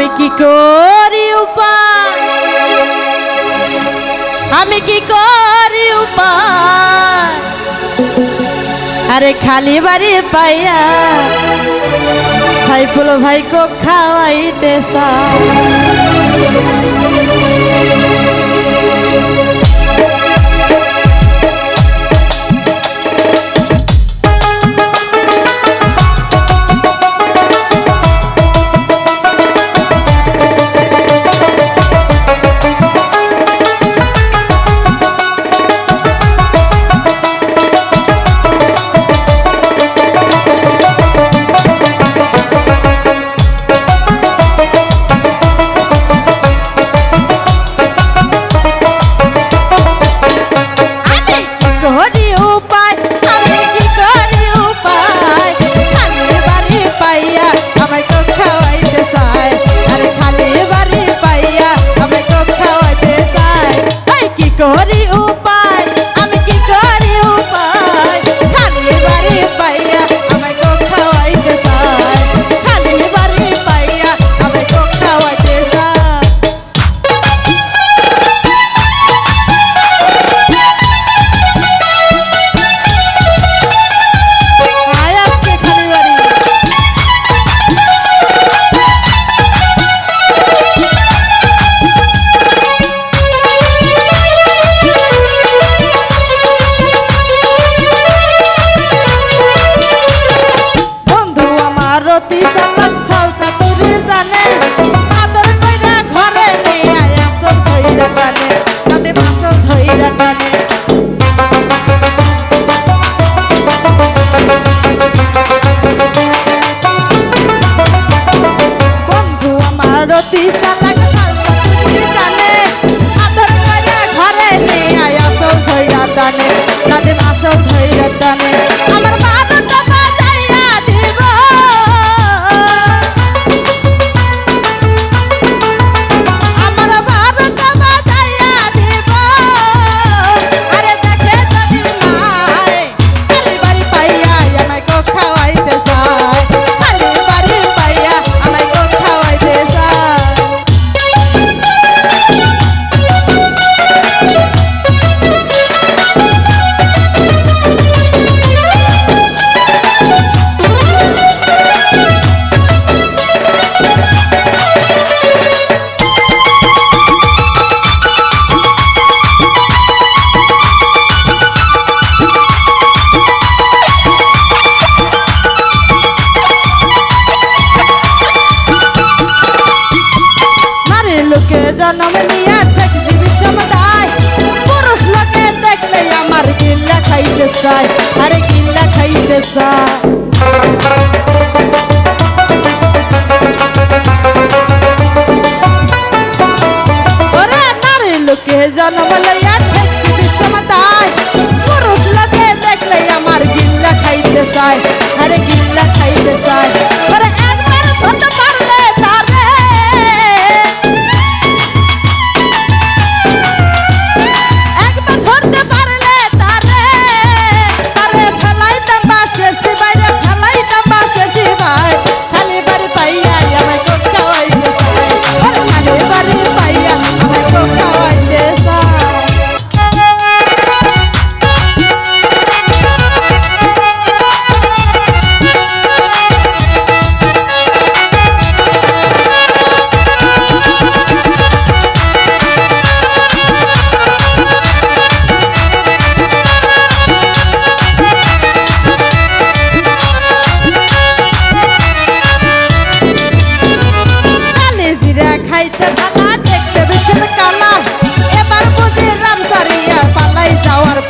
আমি কি করি উপায়, আমি কি করি উপায়, আরে খালি বাড়ি পাইয়া সাইফুল ভাই কো খাওয়াইতে চাই। জন্ম নিয়ে থাকছি বিষমদায়, পুরুষ লোকে দেখলে আমার গিল্লা খাইতে চায়, আরে গিল্লা খাইতে চায়। ওরে নারী লোকে জন্ম লইয়া থাকছি বিষমদায়, পুরুষ লোকে দেখলে আমার গিল্লা খাইতে চায়, আরে গিল্লা খাইতে চায়। ওরে একবার ধরতে পারলে তারে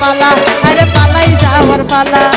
পালা, আরে পালাই যাওয়ার পালা।